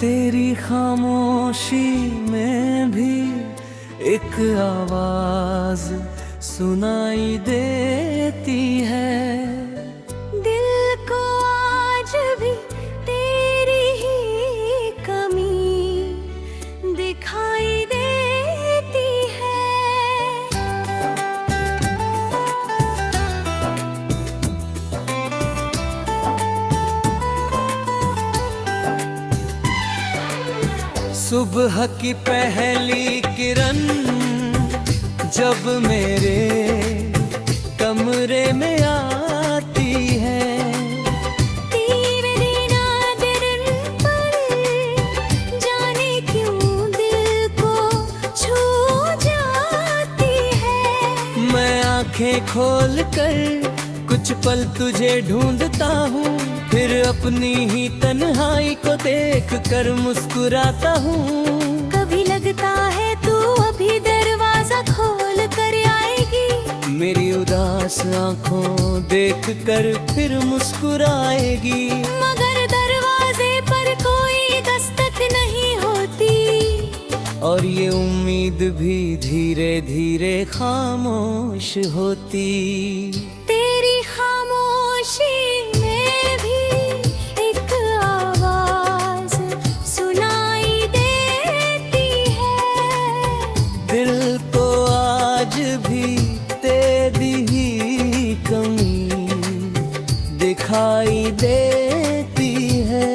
तेरी खामोशी में भी एक आवाज सुनाई देती है। दिल को आज भी तेरी ही कमी दिखाई देती है। सुबह की पहली किरण जब मेरे कमरे में आती है, तेरे नादिर पर जाने क्यों दिल को छू जाती है। मैं आंखें खोल कर कुछ पल तुझे ढूंढता हूँ, फिर अपनी ही तन्हाई को देख कर मुस्कुराता हूँ। कभी लगता है तू अभी दरवाजा खोल कर आएगी, मेरी उदास आंखों देख कर फिर मुस्कुराएगी। मगर दरवाजे पर कोई दस्तक नहीं होती, और ये उम्मीद भी धीरे धीरे खामोश होती। तेरी खामोशी में भी एक आवाज सुनाई देती है। दिल को आज भी तेरी ही कमी दिखाई देती है।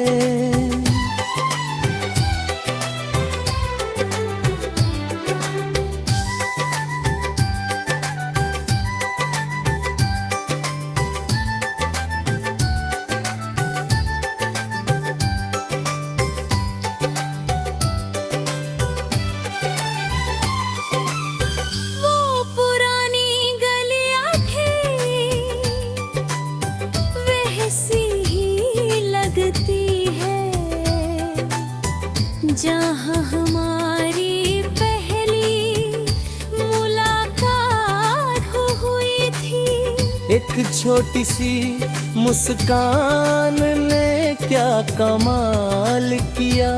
जहाँ हमारी पहली मुलाकात हुई थी, एक छोटी सी मुस्कान ने क्या कमाल किया।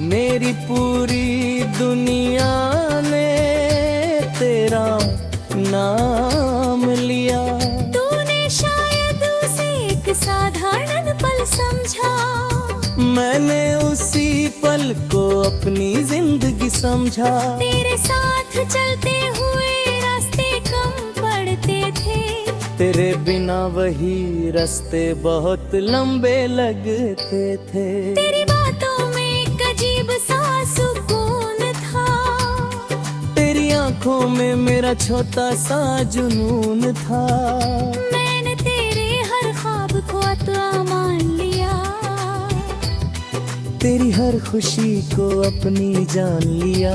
मेरी पूरी दुनिया ने तेरा नाम लिया। तूने शायद उसे एक साधारण पल समझा, मैंने उसी पल को अपनी जिंदगी समझा। तेरे साथ चलते हुए रास्ते कम पड़ते थे, तेरे बिना वही रास्ते बहुत लंबे लगते थे। तेरी बातों में एक अजीब सा सुकून था, तेरी आंखों में मेरा छोटा सा जुनून था। मैंने तेरे हर ख्वाब को अता मान लिया, तेरी हर खुशी को अपनी जान लिया।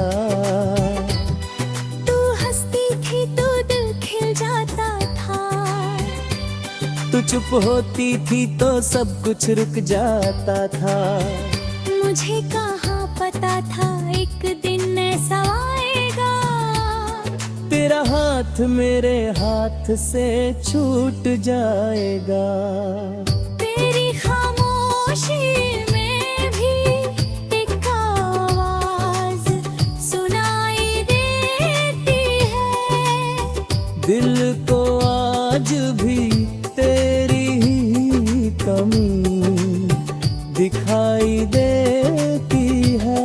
तू हंसती थी तो दिल खिल जाता था, तू चुप होती थी तो सब कुछ रुक जाता था। मुझे कहाँ पता था एक दिन ऐसा आएगा, तेरा हाथ मेरे हाथ से छूट जाएगा। तेरी खामोशी दिल को आज भी तेरी ही कमी दिखाई देती है।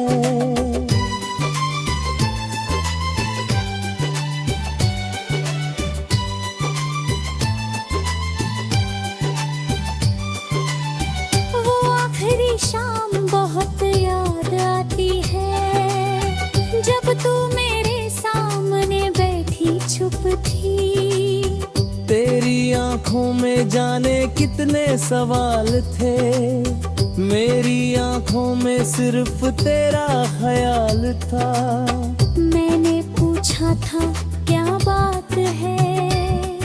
वो आखिरी शाम बहुत याद आती है, जब तू मेरे सामने बैठी चुप थी। तेरी आंखों में जाने कितने सवाल थे, मेरी आंखों में सिर्फ तेरा ख्याल था। मैंने पूछा था क्या बात है,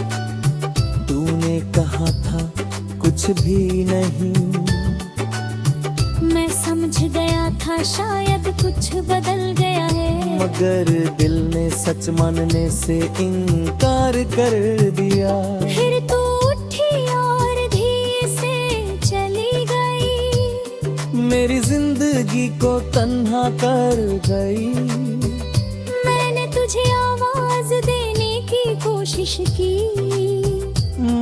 तूने कहा था कुछ भी नहीं। मैं समझ गया था शायद कुछ बदल गया है, मगर दिल ने सच मानने से इनकार कर दिया। फिर तू उठी और धीरे से चली गई। मेरी जिंदगी जिंदगी को तन्हा कर गई। मैंने तुझे आवाज देने की कोशिश की,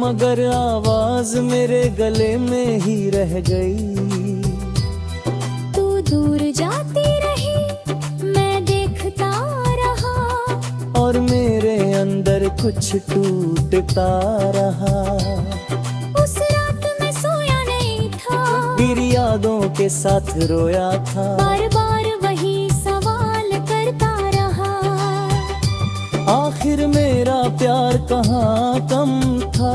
मगर आवाज मेरे गले में ही रह गई। तू दूर जाती रही, मैं देखता रहा, और मेरे अंदर कुछ टूटता रहा। उस रात मैं सोया नहीं था, फिर यादों के साथ रोया था। बार बार वही सवाल करता रहा, आखिर मेरा प्यार कहाँ कम था।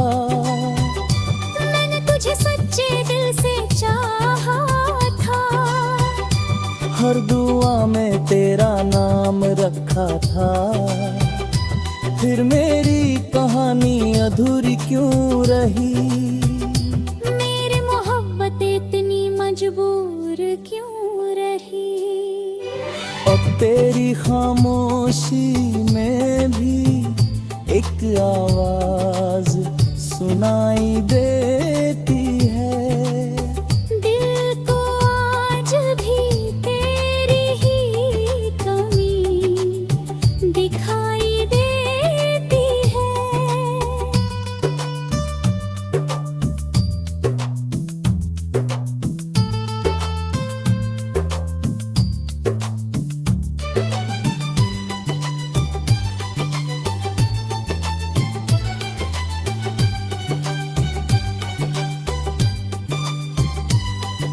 मैंने तुझे सच्चे दिल से चाहा था, हर दुआ में तेरा नाम रखा था। फिर मेरी कहानी अधूरी क्यों रही? मेरी मोहब्बत इतनी मजबूर क्यों रही? अब तेरी खामोशी में भी एक आवाज सुनाई देती है। दिल को आज भी तेरी ही कमी दिखाई देती है।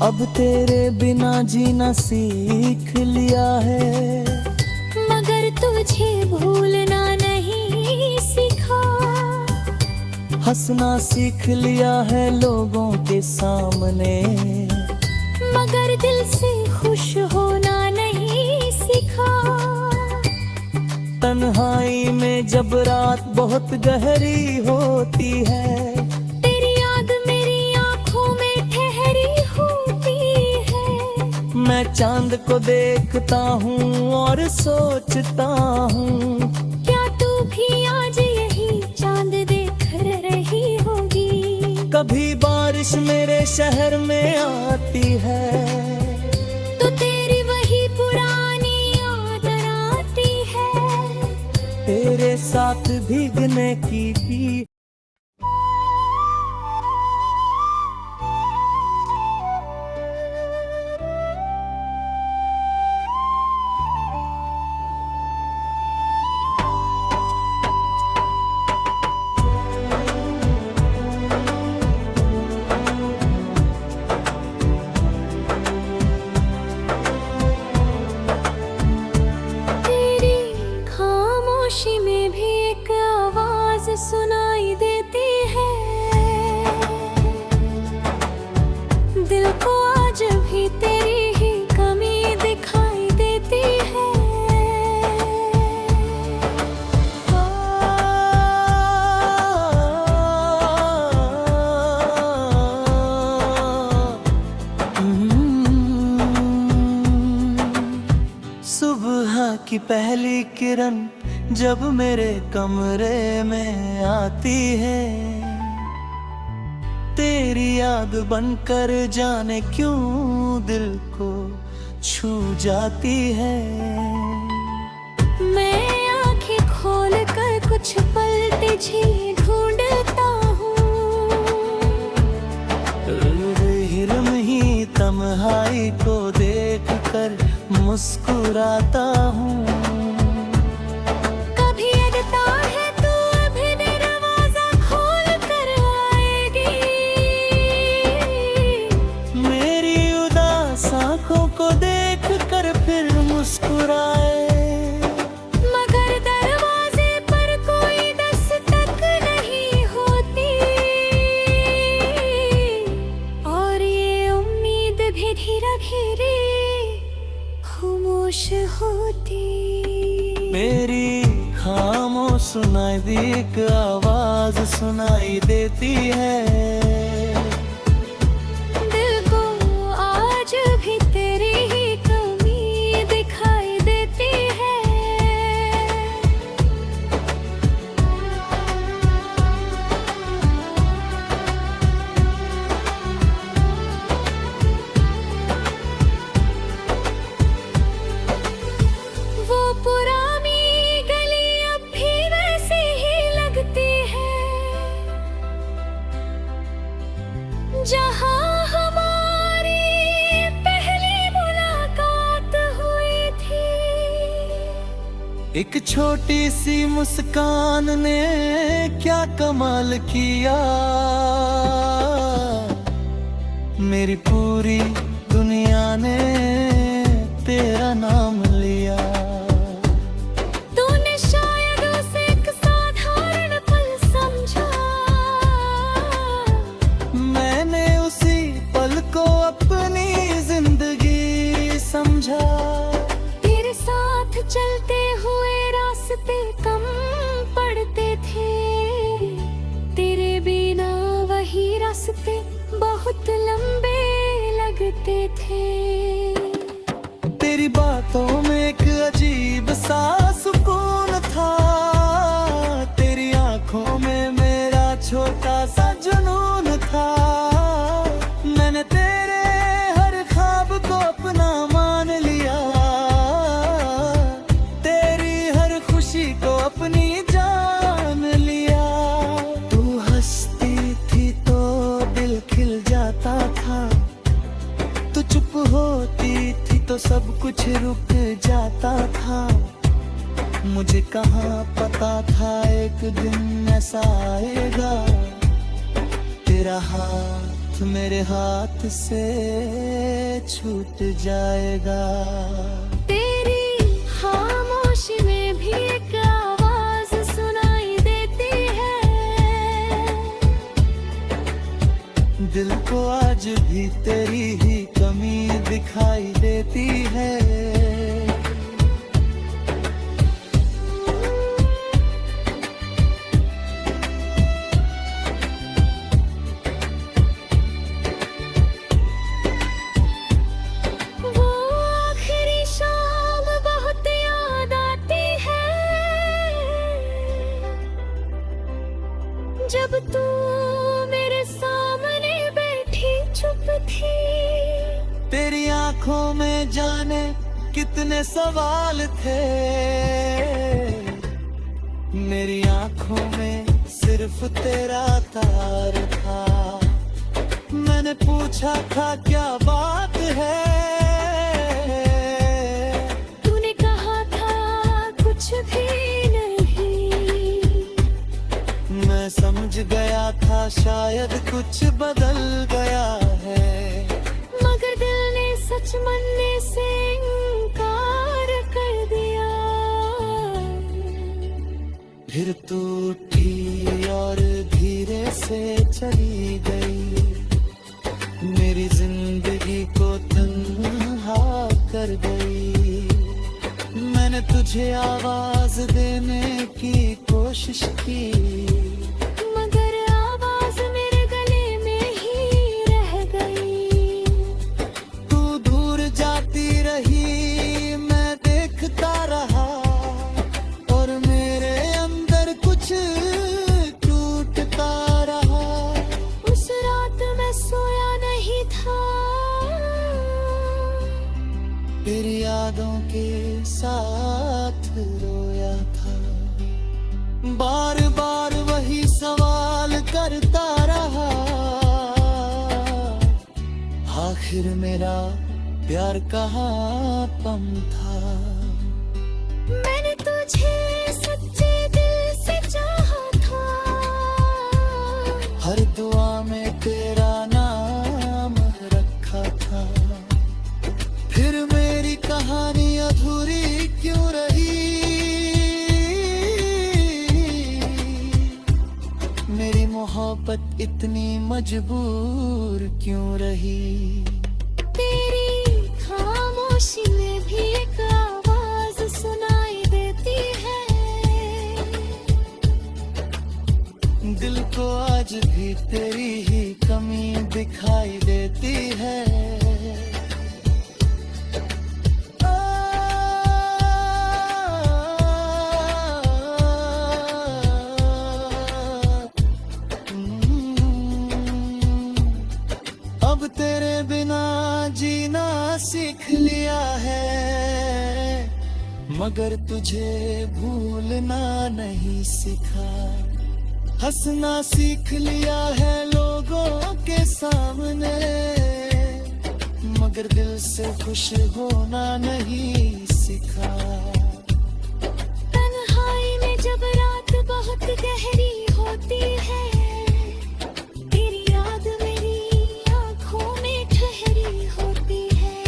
अब तेरे बिना जीना सीख लिया है, मगर तुझे भूलना नहीं सीखा। हंसना सीख लिया है लोगों के सामने, मगर दिल से खुश होना नहीं सीखा। तन्हाई में जब रात बहुत गहरी होती है, तेरी याद मेरी आंखों में ठहरी होती है। मैं चांद को देखता हूँ और सोचता हूँ, क्या तू भी आज यही चांद देख रही होगी? कभी बारिश मेरे शहर में आती है, तो तेरी वही पुरानी याद आती है। तेरे साथ भीगने की भी। तेरी खामोशी में भी एक आवाज सुनाई देती है। दिल को आज भी तेरी ही कमी दिखाई देती है। सुबह की पहली किरण जब मेरे कमरे में आती है, तेरी याद बनकर जाने क्यों दिल को छू जाती है। मैं आंखें खोल कर कुछ पल तुझे ढूंढता हूँ, हिरम ही तन्हाई को देख कर मुस्कुराता हूँ। कभी लगता है तू अभी दरवाजा खोल कर आएगी, मेरी उदास आँखों को देख कर फिर मुस्कुराए, मगर दरवाजे पर कोई दस्तक नहीं होती। और ये उम्मीद भी धीरे धीरे खामोश होती। मेरी खामोश सुनाई दी एक आवाज सुनाई देती है। दिल को आज भी तेरी ही कमी दिखाई देती है। जहाँ हमारी पहली मुलाकात हुई थी। एक छोटी सी मुस्कान ने क्या कमाल किया, मेरी पूरी दुनिया ने तेरा नाम लिया। तूने शायद उसे एक साधारण पल समझा, मैंने उसी पल को अपनी जिंदगी समझा। तेरे साथ चलते हुए रास्ते कम पड़ते थे, तेरे बिना वही रास्ते बहुत लंबे लगते थे। तेरी बातों में एक अजीब सा सुकून था, तेरी आंखों में मेरा छोटा सा जुनून था। मैंने तेरे हर ख्वाब को अपना मान लिया, तेरी हर खुशी को अपनी जान लिया। तू हंसती थी तो दिल खिल जाता था, तू चुप होती थी तो सब कुछ रुक जाता था। मुझे कहाँ पता था एक दिन ऐसा आएगा, तेरा हाथ मेरे हाथ से छूट जाएगा। तेरी खामोशी में भी एक आवाज सुनाई देती है, दिल को आज भी तेरी ही कमी दिखाई देती है। वो आखिरी शाम बहुत याद आती है, जब तू मेरे सामने बैठी चुप थी। तेरी आंखों में जाने कितने सवाल थे, मेरी आंखों में सिर्फ तेरा तार था। मैंने पूछा था क्या बात है, तूने कहा था कुछ भी नहीं। मैं समझ गया था शायद कुछ बदल गया है, मगर दिल ने सच मानने से इनकार कर दिया। फिर तू उठी और धीरे से चली गई, मेरी जिंदगी को तन्हा कर गई। मैंने तुझे आवाज देने की कोशिश की, मगर आवाज मेरे गले में ही रह गई। तू दूर जाती रही, मैं देखता रहा, और मेरे अंदर कुछ टूटता रहा। उस रात मैं सोया नहीं था, तेरी यादों के साथ रोया था। बार बार वही सवाल करता रहा, आखिर मेरा प्यार कहाँ पम था। मैंने तुझे सच्चे दिल से चाहा था, हर दुआ में तेरा नाम रखा था। फिर मेरी कहानी अधूरी क्यों रही, मेरी मोहब्बत इतनी मजबूर क्यों रही। तेरी खामोशी में भी एक आवाज सुनाई देती है, दिल को आज भी तेरी ही कमी दिखाई देती है। अब तेरे बिना जीना सीख लिया है, मगर तुझे भूलना नहीं सीखा। हंसना सीख लिया है लोगों के सामने, मगर दिल से खुश होना नहीं सीखा। तन्हाई में जब रात बहुत गहरी होती है, तेरी याद मेरी आंखों में ठहरी होती है।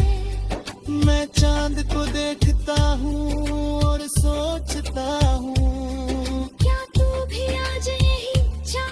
मैं चांद को देखता हूँ और सोचता हूँ, क्या तू भी आज यही चाह।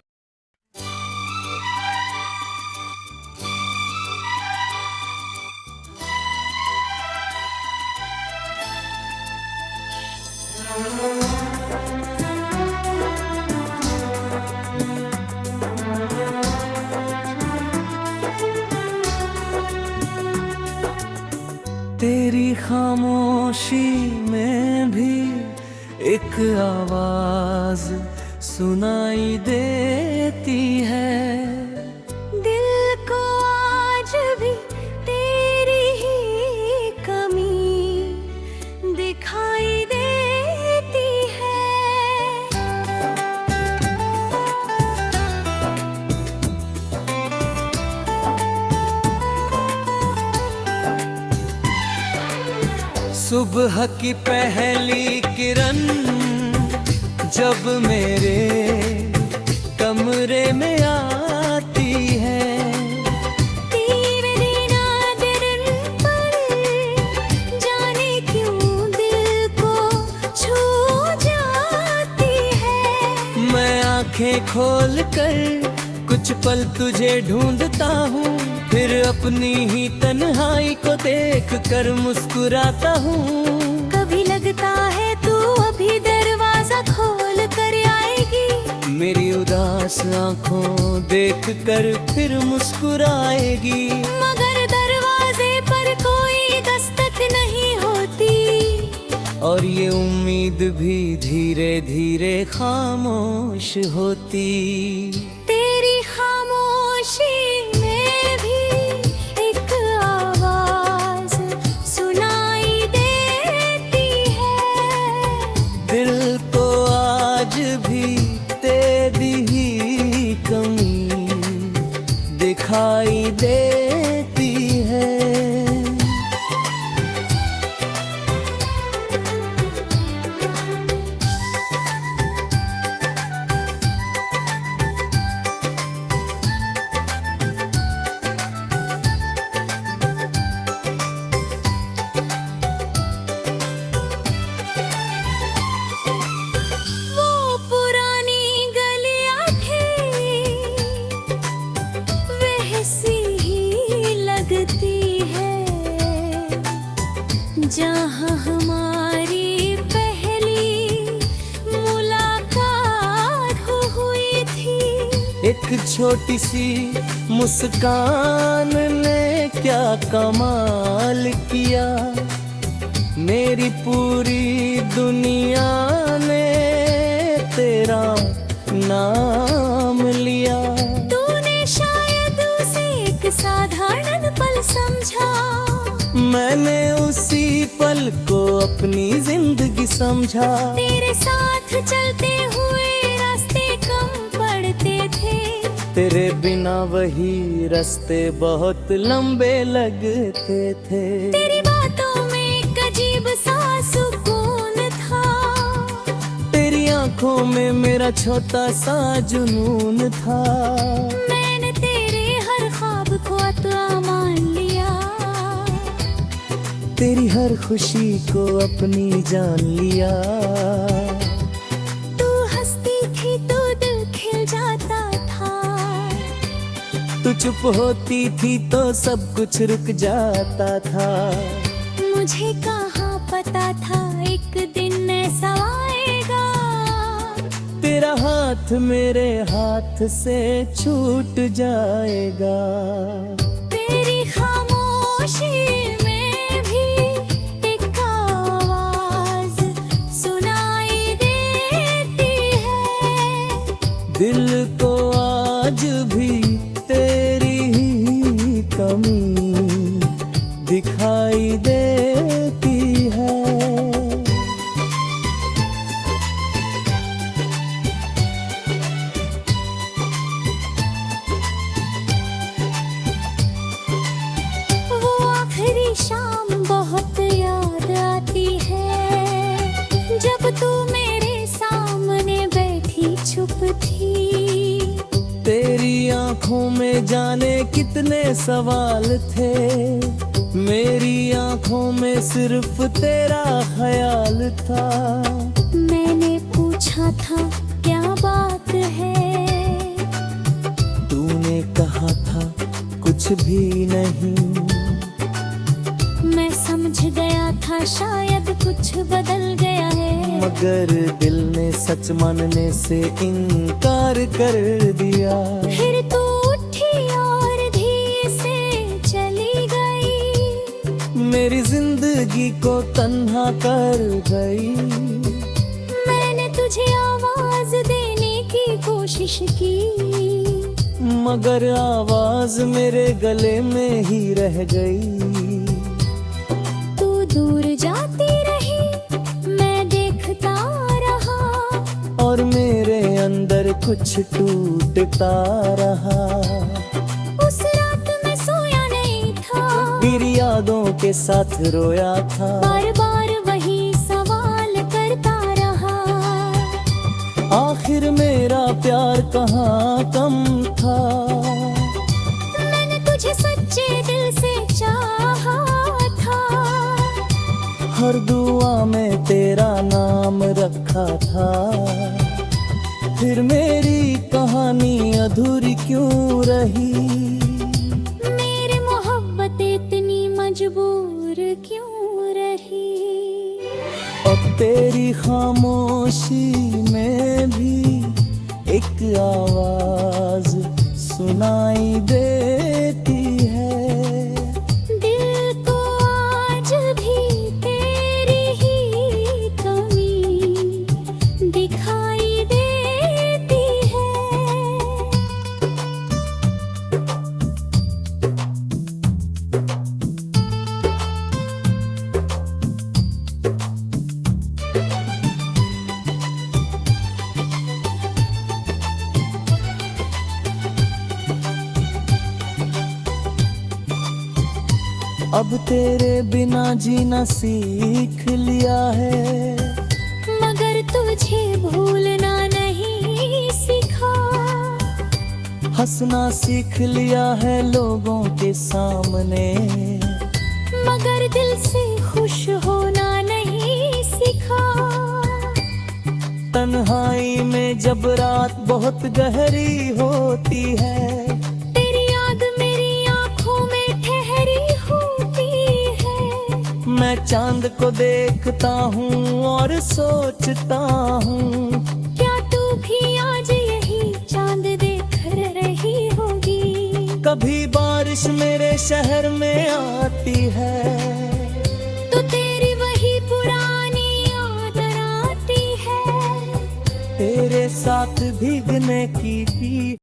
तेरी खामोशी में भी एक आवाज सुनाई देती है। दिल को आज भी तेरी ही कमी दिखाई देती है। सुबह की पहली किरण जब मेरे कमरे में आती है, तेरे नादिर पर जाने क्यों दिल को छू जाती है। मैं आंखें खोल कर कुछ पल तुझे ढूंढता हूँ, फिर अपनी ही तन्हाई को देख कर मुस्कुराता हूँ। कभी लगता है तू अभी दरवाजा खोल कर आएगी, मेरी उदास आंखों देख कर फिर मुस्कुराएगी। मगर दरवाजे पर कोई दस्तक नहीं होती, और ये उम्मीद भी धीरे धीरे खामोश होती। तेरी खामोशी में भी एक आवाज सुनाई देती है। दिल को आज भी तेरी ही कमी दिखाई देती है। वो पुरानी गलियां थी, वैसी ही लगती है जहाँ हमारी पहली मुलाकात हुई थी। एक छोटी सी मुस्कान ने क्या कमाल किया, मेरी पूरी दुनिया ने तेरा नाम लिया। तूने शायद उसे एक साधारण पल समझा, मैंने उसी पल को अपनी जिंदगी समझा। तेरे साथ चलते हुए रास्ते कम पड़ते थे, तेरे बिना वही रास्ते बहुत लंबे लगते थे। तेरी बातों में एक अजीब सा सुकून था, तेरी आंखों में मेरा छोटा सा जुनून था। मैंने तेरे हर ख्वाब को अता मान लिया, तेरी हर खुशी को अपनी जान लिया। तू हंसती थी तो दिल खिल जाता था, तू चुप होती थी तो सब कुछ रुक जाता था। मुझे कहाँ पता था एक दिन ऐसा आएगा, तेरा हाथ मेरे हाथ से छूट जाएगा। तेरी खामोशी में भी एक आवाज सुनाई देती है। दिल को आज भी तेरी ही कमी दिखाई देती है। आंखों में जाने कितने सवाल थे, मेरी आंखों में सिर्फ तेरा ख्याल था। मैंने पूछा था क्या बात है, तूने कहा था कुछ भी नहीं। मैं समझ गया था शायद कुछ बदल गया है, मगर दिल ने सच मानने से इनकार कर दिया। फिर तू उठी और धीरे से चली गई, मेरी जिंदगी को तन्हा कर गई। मैंने तुझे आवाज देने की कोशिश की, मगर आवाज मेरे गले में ही रह गई। तू दूर जाती रही, मैं देखता रहा, और मेरे अंदर कुछ टूटता रहा। उस रात मैं सोया नहीं था, फिर यादों के साथ रोया था। बार बार वही सवाल करता रहा, आखिर मेरा प्यार कहाँ कम था। मैंने तुझे सच्चे दिल से चाहा था, हर दुआ में तेरा नाम रखा था। फिर मेरी कहानी अधूरी क्यों रही, मेरी मोहब्बत इतनी मजबूर क्यों रही। अब तेरी खामोशी में भी एक आवाज सुनाई देती है। दिल को आज भी तेरी ही कमी दिखाई देती है। अब तेरे बिना जीना सीख लिया है, मगर तुझे भूलना नहीं सीखा। हंसना सीख लिया है लोगों के सामने, मगर दिल से खुश होना नहीं सीखा। तन्हाई में जब रात बहुत गहरी होती है, तेरी याद मेरी आंखों में ठहरी होती है। मैं चांद को देखता हूँ और सोचता हूँ, क्या तू भी आज यही चांद देख रही होगी। कभी बारिश मेरे शहर में आती है, तो तेरी वही पुरानी याद आती है। तेरे साथ भीगने की थी